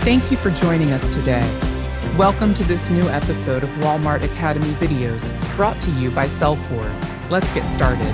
Thank you for joining us today. Welcome to this new episode of Walmart Academy videos, brought to you by SellCord. Let's get started.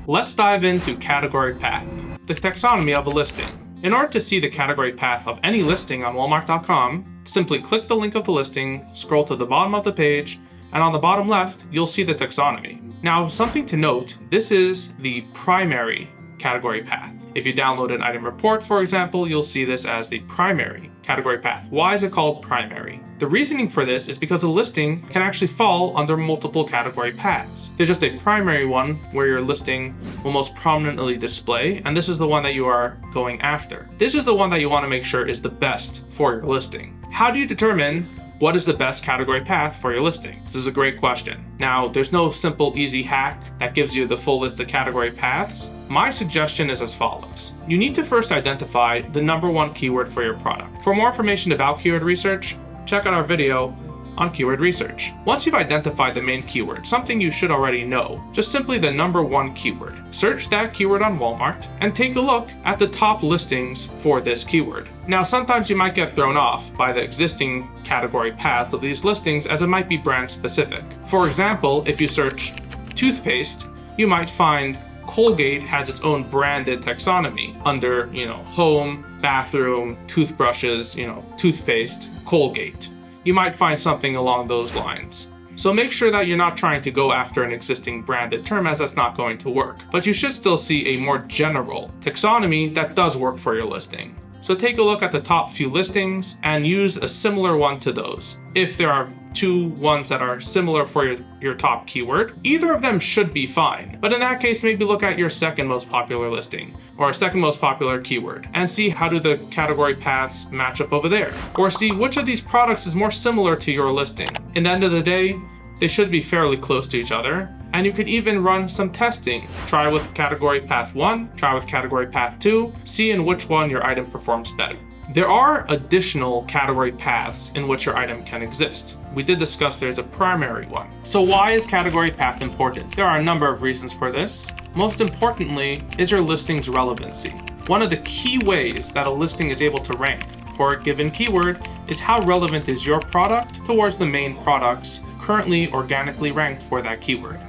Let's dive into category path, the taxonomy of a listing. In order to see the category path of any listing on Walmart.com, simply click the link of the listing, scroll to the bottom of the page, and on the bottom left, you'll see the taxonomy. Now, something to note, this is the primary category path. If you download an item report, for example, you'll see this as the primary category path. Why is it called primary? The reasoning for this is because a listing can actually fall under multiple category paths. There's just a primary one where your listing will most prominently display, and this is the one that you are going after. This is the one that you want to make sure is the best for your listing. How do you determine what is the best category path for your listing? This is a great question. Now, there's no simple, easy hack that gives you the full list of category paths. My suggestion is as follows. You need to first identify the number one keyword for your product. For more information about keyword research, check out our video on keyword research. Once you've identified the main keyword, something you should already know, just simply the number one keyword. Search that keyword on Walmart and take a look at the top listings for this keyword. Now, sometimes you might get thrown off by the existing category paths of these listings as it might be brand specific. For example, if you search toothpaste, you might find Colgate has its own branded taxonomy under, home, bathroom, toothbrushes, toothpaste, Colgate. You might find something along those lines. So make sure that you're not trying to go after an existing branded term, as that's not going to work. But you should still see a more general taxonomy that does work for your listing. So take a look at the top few listings and use a similar one to those. If there are two ones that are similar for your top keyword, either of them should be fine. But in that case, maybe look at your second most popular listing or second most popular keyword and see how do the category paths match up over there. Or see which of these products is more similar to your listing. In the end of the day, they should be fairly close to each other. And you could even run some testing. Try with category path 1, try with category path 2, see in which one your item performs better. There are additional category paths in which your item can exist. We did discuss there's a primary one. So why is category path important? There are a number of reasons for this. Most importantly is your listing's relevancy. One of the key ways that a listing is able to rank for a given keyword is how relevant is your product towards the main products currently organically ranked for that keyword.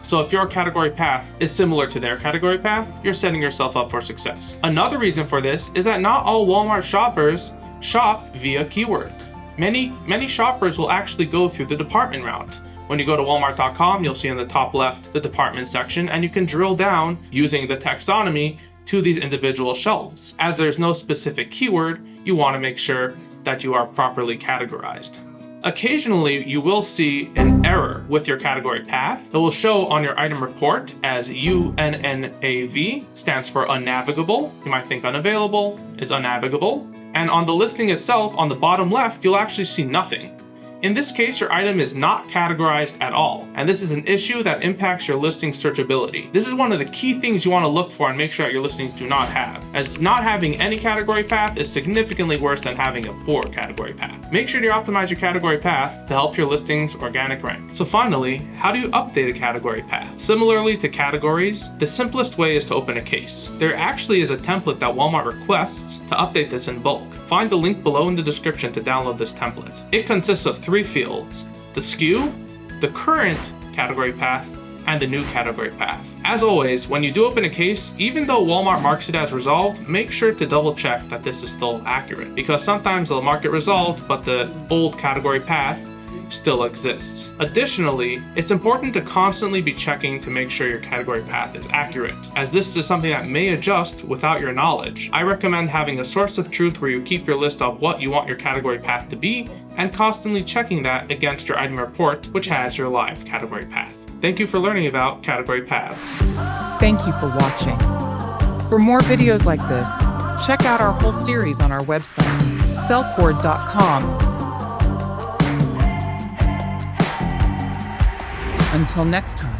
So if your category path is similar to their category path, you're setting yourself up for success. Another reason for this is that not all Walmart shoppers shop via keywords. Many shoppers will actually go through the department route. When you go to Walmart.com, you'll see in the top left the department section, and you can drill down using the taxonomy to these individual shelves. As there's no specific keyword, you want to make sure that you are properly categorized. Occasionally, you will see an error with your category path that will show on your item report as UNNAV, stands for unnavigable. You might think unavailable, it's unnavigable. And on the listing itself, on the bottom left, you'll actually see nothing. In this case, your item is not categorized at all, and this is an issue that impacts your listing's searchability. This is one of the key things you want to look for and make sure that your listings do not have, as not having any category path is significantly worse than having a poor category path. Make sure to optimize your category path to help your listings organic rank. So finally, how do you update a category path? Similarly to categories, the simplest way is to open a case. There actually is a template that Walmart requests to update this in bulk. Find the link below in the description to download this template. It consists of 3 fields: the SKU, the current category path, and the new category path. As always, when you do open a case, even though Walmart marks it as resolved, make sure to double check that this is still accurate, because sometimes they'll mark it resolved, but the old category path still exists. Additionally, it's important to constantly be checking to make sure your category path is accurate, as this is something that may adjust without your knowledge. I recommend having a source of truth where you keep your list of what you want your category path to be and constantly checking that against your item report, which has your live category path. Thank you for learning about category paths. Thank you for watching. For more videos like this, check out our whole series on our website, SellCord.com. Until next time.